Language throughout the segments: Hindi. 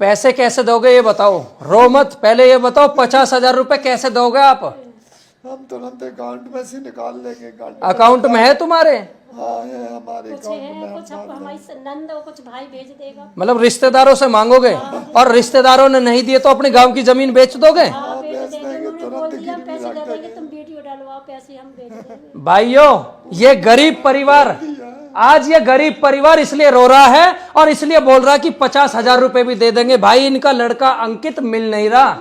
पैसे कैसे दोगे ये बताओ, रो मत, पहले ये बताओ 50,000 रुपए कैसे दोगे आप? हम तुरंत अकाउंट में से निकाल लेंगे। अकाउंट में है तुम्हारे? हाँ है हमारे कुछ अकाउंट है, में। कुछ हमारी नंद और कुछ भाई भेज देगा। मतलब रिश्तेदारों से मांगोगे और रिश्तेदारों ने नहीं दिए तो अपने गांव की जमीन बेच दोगे? हाँ, भेज देंगे। उन्होंने बोल दिया हम पैसे दे देंगे, तुम वीडियो डलवाओ, पैसे हम भेज देंगे। भाइयों, ये गरीब परिवार, आज ये गरीब परिवार इसलिए रो रहा है और इसलिए बोल रहा है कि 50,000 रुपए भी दे देंगे। भाई इनका लड़का अंकित मिल नहीं रहा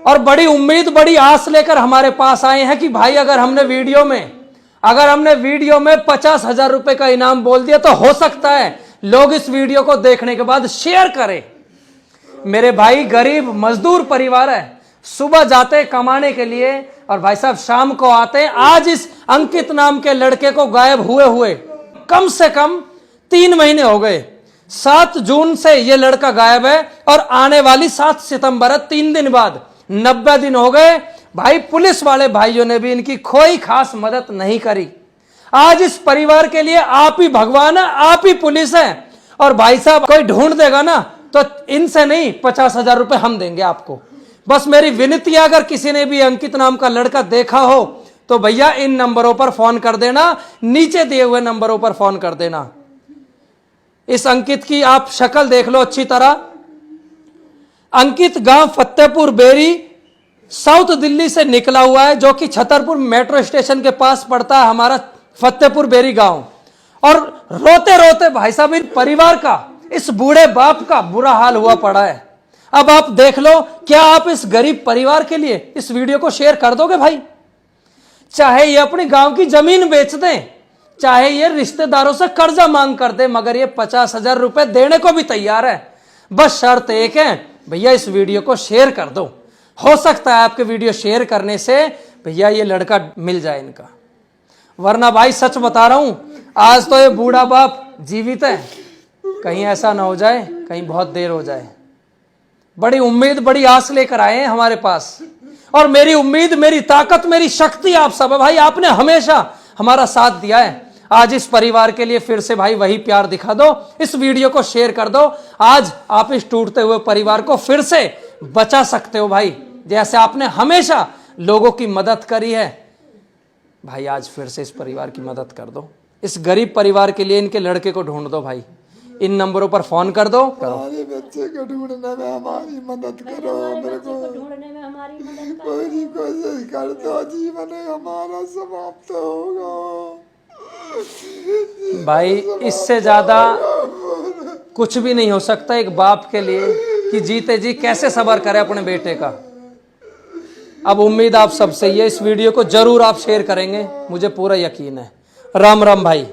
और बड़ी उम्मीद बड़ी आस लेकर हमारे पास आए हैं कि भाई अगर हमने वीडियो में 50,000 रुपए का इनाम बोल दिया तो हो सकता है लोग इस वीडियो को देखने के बाद शेयर करें। मेरे भाई गरीब मजदूर परिवार है, सुबह जाते कमाने के लिए और भाई साहब शाम को आते हैं। आज इस अंकित नाम के लड़के को गायब हुए कम से कम 3 महीने हो गए। 7 जून से ये लड़का गायब है और आने वाली 7 सितंबर 3 दिन बाद 90 दिन हो गए। भाई पुलिस वाले भाइयों ने भी इनकी कोई खास मदद नहीं करी। आज इस परिवार के लिए आप ही भगवान है, आप ही पुलिस है। और भाई साहब कोई ढूंढ देगा ना तो इनसे नहीं 50,000 रुपए हम देंगे आपको। बस मेरी विनती है, अगर किसी ने भी अंकित नाम का लड़का देखा हो तो भैया इन नंबरों पर फोन कर देना, नीचे दिए हुए नंबरों पर फोन कर देना। इस अंकित की आप शक्ल देख लो अच्छी तरह। अंकित गांव फतेहपुर बेरी साउथ दिल्ली से निकला हुआ है, जो कि छतरपुर मेट्रो स्टेशन के पास पड़ता है हमारा फतेहपुर बेरी गांव। और रोते रोते भाई साहब इन परिवार का, इस बूढ़े बाप का बुरा हाल हुआ पड़ा है। अब आप देख लो, क्या आप इस गरीब परिवार के लिए इस वीडियो को शेयर कर दोगे भाई? चाहे ये अपने गांव की जमीन बेच दें, चाहे ये रिश्तेदारों से कर्जा मांग कर दे, मगर ये 50,000 रुपए देने को भी तैयार है। बस शर्त एक है, भैया इस वीडियो को शेयर कर दो। हो सकता है आपके वीडियो शेयर करने से भैया ये लड़का मिल जाए इनका। वरना भाई सच बता रहा हूं, आज तो ये बूढ़ा बाप जीवित है, कहीं ऐसा ना हो जाए, कहीं बहुत देर हो जाए। बड़ी उम्मीद बड़ी आस लेकर आए हैं हमारे पास, और मेरी उम्मीद, मेरी ताकत, मेरी शक्ति आप सब है भाई। आपने हमेशा हमारा साथ दिया है। आज इस परिवार के लिए फिर से भाई वही प्यार दिखा दो, इस वीडियो को शेयर कर दो। आज आप इस टूटते हुए परिवार को फिर से बचा सकते हो भाई, जैसे आपने हमेशा लोगों की मदद करी है। भाई आज फिर से इस परिवार की मदद कर दो। इस गरीब परिवार के लिए इनके लड़के को ढूंढ दो भाई। इन नंबरों पर फोन कर दो। हमारे बच्चे को ढूंढने में हमारी मदद करो। मेरे को ढूंढने में हमारी मदद करो। कोई कोशिश कर दो, जीवन हमारा समाप्त होगा भाई। इससे ज्यादा कुछ भी नहीं हो सकता एक बाप के लिए कि जीते जी कैसे सब्र करे अपने बेटे का। अब उम्मीद आप सबसे ये, इस वीडियो को जरूर आप शेयर करेंगे, मुझे पूरा यकीन है। राम राम भाई।